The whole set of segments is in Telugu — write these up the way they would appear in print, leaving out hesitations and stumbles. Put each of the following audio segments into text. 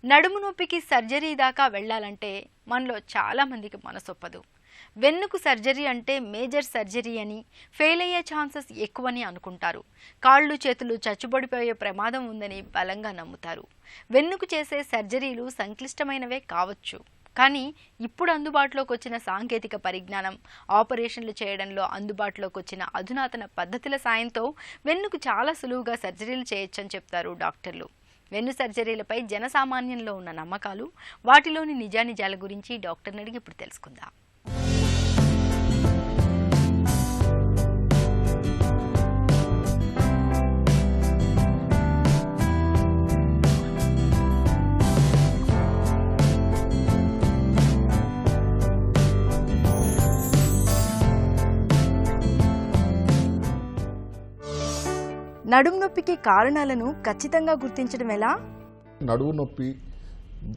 నడుము నొప్పికి సర్జరీ దాకా వెళ్ళాలంటే మనలో చాలామందికి మనసొప్పదు. వెన్నుకు సర్జరీ అంటే మేజర్ సర్జరీ అని, ఫెయిల్ అయ్యే ఛాన్సెస్ ఎక్కువని అనుకుంటారు. కాళ్ళు చేతులు చచ్చుబడిపోయే ప్రమాదం ఉందని బలంగా నమ్ముతారు. వెన్నుకు చేసే సర్జరీలు సంక్లిష్టమైనవే కావచ్చు, కానీ ఇప్పుడు అందుబాటులోకి వచ్చిన సాంకేతిక పరిజ్ఞానం, ఆపరేషన్లు చేయడంలో అందుబాటులోకి వచ్చిన అధునాతన పద్ధతుల సాయంతో వెన్నుకు చాలా సులువుగా సర్జరీలు చేయొచ్చని చెప్తారు డాక్టర్లు. వెన్ను సర్జరీలపై జనసామాన్యంలో ఉన్న నమ్మకాలు, వాటిలోని నిజానిజాల గురించి డాక్టర్ని అడిగి ఇప్పుడు తెలుసుకుందాం. నడుము నొప్పికి కారణాలను ఖచ్చితంగా గుర్తించడం ఎలా? నడుము నొప్పి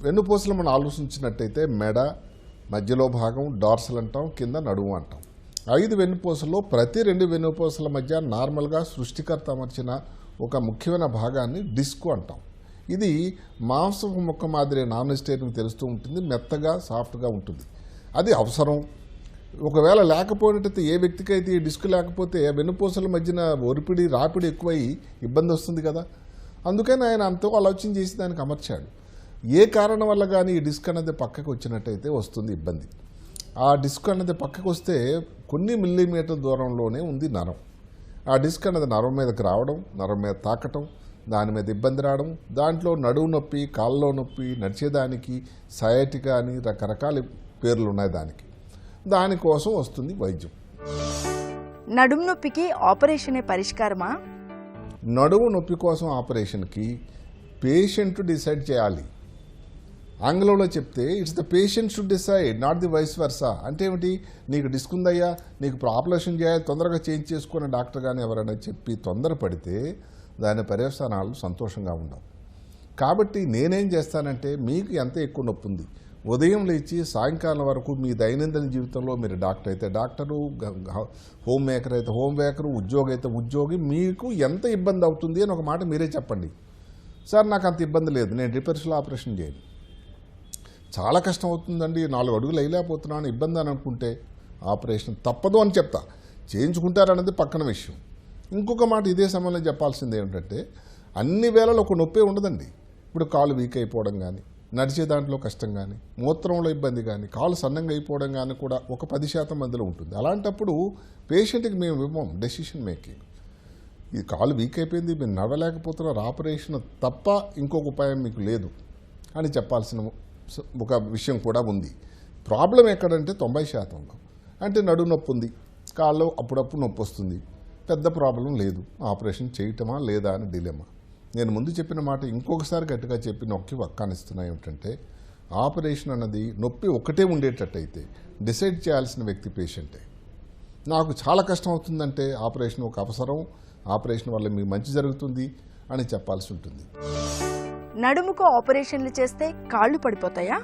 వెన్నుపూసలు మనం ఆలోచించినట్టయితే మెడ, మధ్యలో భాగం డార్సల్ అంటాం, కింద నడుము అంటాం. 5 వెన్నుపూసల్లో ప్రతి 2 వెన్నుపూసల మధ్య నార్మల్గా సృష్టికర్త అమర్చిన ఒక ముఖ్యమైన భాగాన్ని డిస్క్ అంటాం. ఇది మాంసపు ముక్క మాదిరి నాన్ వెజిటేరియన్ తెలుస్తూ ఉంటుంది, మెత్తగా సాఫ్ట్గా ఉంటుంది. అది అవసరం. ఒకవేళ లేకపోయినట్టయితే ఏ వ్యక్తికైతే ఈ డిస్క్ లేకపోతే వెన్నుపూసల మధ్యన ఒరిపిడి రాపిడి ఎక్కువై ఇబ్బంది వస్తుంది కదా. అందుకని ఆయన అంతా ఆలోచన చేసి దానికి అమర్చాడు. ఏ కారణం వల్ల కానీ ఈ డిస్క్ అనేది పక్కకు వచ్చినట్టయితే వస్తుంది ఇబ్బంది. ఆ డిస్క్ అనేది పక్కకు వస్తే కొన్ని మిల్లీమీటర్ దూరంలోనే ఉంది నరం. ఆ డిస్క్ అనేది నరం మీదకి రావడం, నరం మీద తాకటం, దాని మీద ఇబ్బంది రావడం, దాంట్లో నడువు నొప్పి, కాళ్ళలో నొప్పి, నడిచేదానికి సయాటికా అని రకరకాల పేర్లు ఉన్నాయి. దానికోసం వస్తుంది వైద్యం. నడుము నొప్పికి ఆపరేషనే పరిష్కారమా? నడుము నొప్పి కోసం ఆపరేషన్కి పేషెంట్ డిసైడ్ చేయాలి. ఆంగ్లంలో చెప్తే it's the patient should decide, not the vice versa. అంటే ఏమిటి? నీకు డిస్క్ ఉందయ్యా, నీకు ఆపరేషన్ చేయాలి, తొందరగా చేంజ్ చేసుకునే డాక్టర్ కానీ ఎవరైనా చెప్పి తొందరపడితే దాని పర్యవసానాలు సంతోషంగా ఉండవు. కాబట్టి నేనేం చేస్తానంటే, మీకు ఎంత ఎక్కువ నొప్పి ఉంది, ఉదయం లేచి సాయంకాలం వరకు మీ దైనందిన జీవితంలో మీరు డాక్టర్ అయితే డాక్టరు, హోమ్ మేకర్ అయితే హోమ్ మేకరు, ఉద్యోగి అయితే ఉద్యోగి, మీకు ఎంత ఇబ్బంది అవుతుంది అని ఒక మాట మీరే చెప్పండి. సార్ నాకు అంత ఇబ్బంది లేదు, నేను రిపేర్స్లో ఆపరేషన్ చేయను, చాలా కష్టం అవుతుందండి, 4 అడుగులు వేయలేకపోతున్నాను, ఇబ్బంది అని అనుకుంటే ఆపరేషన్ తప్పదు అని చెప్తా. చేయించుకుంటారన్నది పక్కన విషయం. ఇంకొక మాట ఇదే సమయంలో చెప్పాల్సింది ఏమిటంటే, అన్ని వేళలో ఒక నొప్పే ఉండదండి. ఇప్పుడు కాలు వీక్ అయిపోవడం కానీ, నడిచే దాంట్లో కష్టం కానీ, మూత్రంలో ఇబ్బంది కానీ, కాలు సన్నంగా అయిపోవడం కానీ కూడా ఒక 10% మందిలో ఉంటుంది. అలాంటప్పుడు పేషెంట్కి మేము ఇవ్వం డెసిషన్ మేకింగ్. ఈ కాలు వీక్ అయిపోయింది, మీరు నడవలేకపోతున్నారు, ఆపరేషన్ తప్ప ఇంకొక ఉపాయం మీకు లేదు అని చెప్పాల్సిన ఒక విషయం కూడా ఉంది. ప్రాబ్లం ఎక్కడంటే 90%లో అంటే నడుము నొప్పి ఉంది, కాళ్ళు అప్పుడప్పుడు నొప్పి వస్తుంది, పెద్ద ప్రాబ్లం లేదు, ఆపరేషన్ చేయటమా లేదా అని డిలెమా. నేను ముందు చెప్పిన మాట ఇంకొకసారి గట్టిగా చెప్పి నొక్కి వక్కానిస్తున్నాయి ఏమిటంటే, ఆపరేషన్ అన్నది నొప్పి ఒకటే ఉండేటట్టయితే డిసైడ్ చేయాల్సిన వ్యక్తి పేషెంటే. నాకు చాలా కష్టం అవుతుందంటే ఆపరేషన్ ఒక అవసరం, ఆపరేషన్ వల్ల మీకు మంచి జరుగుతుంది అని చెప్పాల్సి ఉంటుంది. నడుముకు ఆపరేషన్లు చేస్తే కాళ్ళు పడిపోతాయా?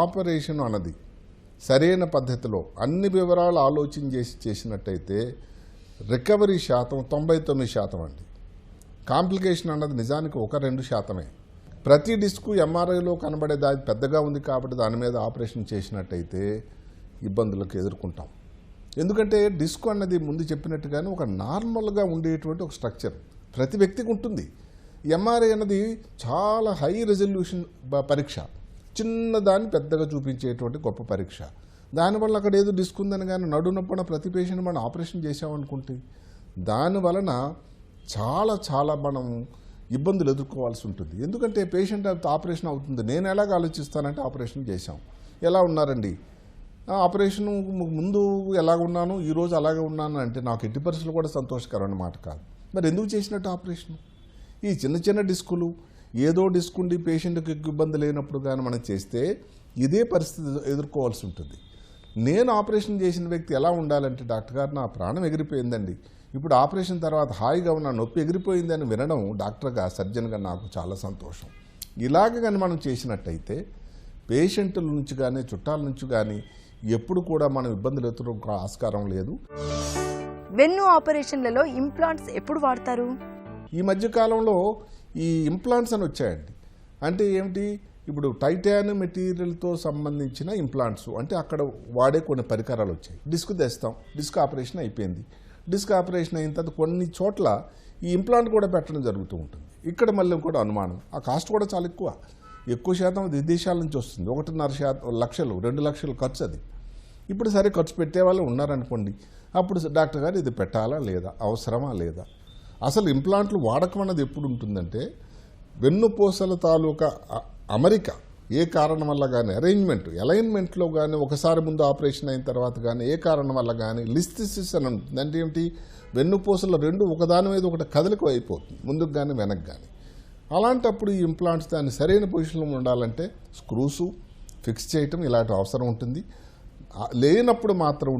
ఆపరేషన్ అన్నది సరైన పద్ధతిలో అన్ని వివరాలు ఆలోచన చేసి చేసినట్టయితే రికవరీ శాతం 99% అండి. కాంప్లికేషన్ అన్నది నిజానికి 1-2%. ప్రతి డిస్కు ఎంఆర్ఐలో కనబడే దాని పెద్దగా ఉంది కాబట్టి దాని మీద ఆపరేషన్ చేసినట్టయితే ఇబ్బందులకు ఎదుర్కొంటాం. ఎందుకంటే డిస్క్ అన్నది ముందు చెప్పినట్టుగానే ఒక నార్మల్గా ఉండేటువంటి ఒక స్ట్రక్చర్ ప్రతి వ్యక్తికి ఉంటుంది. ఎంఆర్ఐ అన్నది చాలా హై రెజల్యూషన్ పరీక్ష, చిన్నదాన్ని పెద్దగా చూపించేటువంటి గొప్ప పరీక్ష. దానివల్ల అక్కడ ఏదో డిస్క్ ఉందని కానీ నడునొప్పున ప్రతి పేషెంట్ మనం ఆపరేషన్ చేసామనుకుంటే దానివలన చాలా మనం ఇబ్బందులు ఎదుర్కోవాల్సి ఉంటుంది. ఎందుకంటే పేషెంట్ ఆపరేషన్ అవుతుంది, నేను ఎలాగ ఆలోచిస్తానంటే ఆపరేషన్ చేశాం, ఎలా ఉన్నారండి, ఆపరేషన్ ముందు ఎలాగ ఉన్నాను, ఈరోజు అలాగే ఉన్నాను అంటే నాకు ఎట్టి పరిస్థితులు కూడా సంతోషకరమైన మాట కాదు. మరి ఎందుకు చేసినట్టు ఆపరేషన్? ఈ చిన్న డిస్కులు, ఏదో డిస్క్ ఉండి పేషెంట్కి ఇబ్బంది లేనప్పుడు కానీ మనం చేస్తే ఇదే పరిస్థితి ఎదుర్కోవాల్సి ఉంటుంది. నేను ఆపరేషన్ చేసిన వ్యక్తి ఎలా ఉండాలంటే, డాక్టర్ గారు నా ప్రాణం ఎగిరిపోయిందండి, ఇప్పుడు ఆపరేషన్ తర్వాత హాయిగా ఉన్న నొప్పి ఎగిరిపోయిందని వినడం డాక్టర్గా, సర్జన్గా నాకు చాలా సంతోషం. ఇలాగ కానీ మనం చేసినట్టయితే పేషెంట్ల నుంచి కానీ చుట్టాల నుంచి కానీ ఎప్పుడు కూడా మనం ఇబ్బందులు ఎదుర్కొనే ఆస్కారం లేదు. వెన్ను ఆపరేషన్లలో ఇంప్లాంట్స్ ఎప్పుడు వాడతారు? ఈ మధ్య కాలంలో ఈ ఇంప్లాంట్స్ అని వచ్చాయండి. అంటే ఏమిటి, ఇప్పుడు టైటానియం మెటీరియల్తో సంబంధించిన ఇంప్లాంట్స్ అంటే అక్కడ వాడే కొన్ని పరికరాలు వచ్చాయి. డిస్క్ తెస్తాం, డిస్క్ ఆపరేషన్ అయిపోయింది. డిస్క్ ఆపరేషన్ అయిన తర్వాత కొన్ని చోట్ల ఈ ఇంప్లాంట్ కూడా పెట్టడం జరుగుతూ ఉంటుంది. ఇక్కడ మళ్ళీ కూడా అనుమానం, ఆ కాస్ట్ కూడా చాలా ఎక్కువ శాతం విదేశాల నుంచి వస్తుంది. 1.5 లక్షలు 2 లక్షలు ఖర్చు అది. ఇప్పుడు సరే ఖర్చు పెట్టే వాళ్ళు ఉన్నారనుకోండి, అప్పుడు డాక్టర్ గారు ఇది పెట్టాలా లేదా, అవసరమా లేదా. అసలు ఇంప్లాంట్లు వాడకం అన్నది ఎప్పుడు ఉంటుందంటే వెన్నుపూసల తాలూకా అమరిక ఏ కారణం వల్ల కానీ, అలైన్మెంట్లో కానీ, ఒకసారి ముందు ఆపరేషన్ అయిన తర్వాత కానీ ఏ కారణం వల్ల కానీ లిస్థిసిస్ అని ఉంటుంది. అంటే ఏమిటి, వెన్నుపూసల రెండు ఒకదాని మీద ఒకటి కదలిక అయిపోతుంది, ముందుకు కానీ వెనక్కి కానీ. అలాంటప్పుడు ఈ ఇంప్లాంట్స్ దాన్ని సరైన పొజిషన్లో ఉండాలంటే స్క్రూసు ఫిక్స్ చేయటం ఇలాంటి అవసరం ఉంటుంది. లేనప్పుడు మాత్రం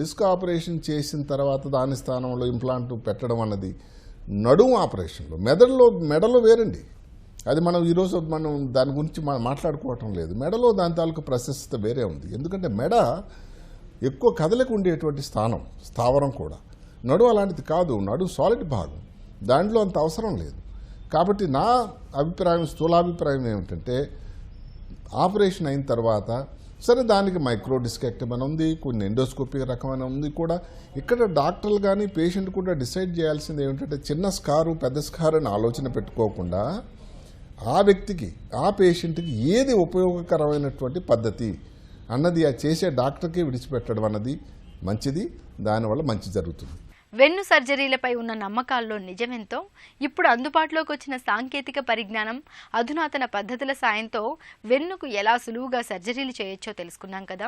డిస్క్ ఆపరేషన్ చేసిన తర్వాత దాని స్థానంలో ఇంప్లాంట్ పెట్టడం అన్నది నడుము ఆపరేషన్లో, మెడలో వేరండి. అది ఈరోజు మనం దాని గురించి మాట్లాడుకోవటం లేదు. మెడలో దాని తాలూకు ప్రశస్తత వేరే ఉంది. ఎందుకంటే మెడ ఎక్కువ కదలిక ఉండేటువంటి స్థావరం కూడా. నడుము అలాంటిది కాదు, నడుము సాలిడ్ భాగం, దాంట్లో అంత అవసరం లేదు. కాబట్టి నా స్థూలాభిప్రాయం ఏమిటంటే ఆపరేషన్ అయిన తర్వాత సరే దానికి మైక్రో డిస్కెక్టమీ అని ఉంది, కొన్ని ఎండోస్కోపీ రకమైన ఉంది కూడా. ఇక్కడ డాక్టర్లు కానీ పేషెంట్ కూడా డిసైడ్ చేయాల్సింది ఏమిటంటే చిన్న స్కారు పెద్ద స్కారు అని ఆలోచన పెట్టుకోకుండా ఆ వ్యక్తికి, ఆ పేషెంట్కి ఏది ఉపయోగకరమైనటువంటి పద్ధతి అన్నది ఆ చేసే డాక్టర్కే విడిచిపెట్టడం అన్నది మంచిది. దానివల్ల మంచి జరుగుతుంది. వెన్ను సర్జరీలపై ఉన్న నమ్మకాల్లో నిజమెంతో ఇప్పుడు అందుబాటులోకి వచ్చిన సాంకేతిక పరిజ్ఞానం, అధునాతన పద్ధతుల సాయంతో వెన్నుకు ఎలా సులువుగా సర్జరీలు చేయొచ్చో తెలుసుకున్నాం కదా.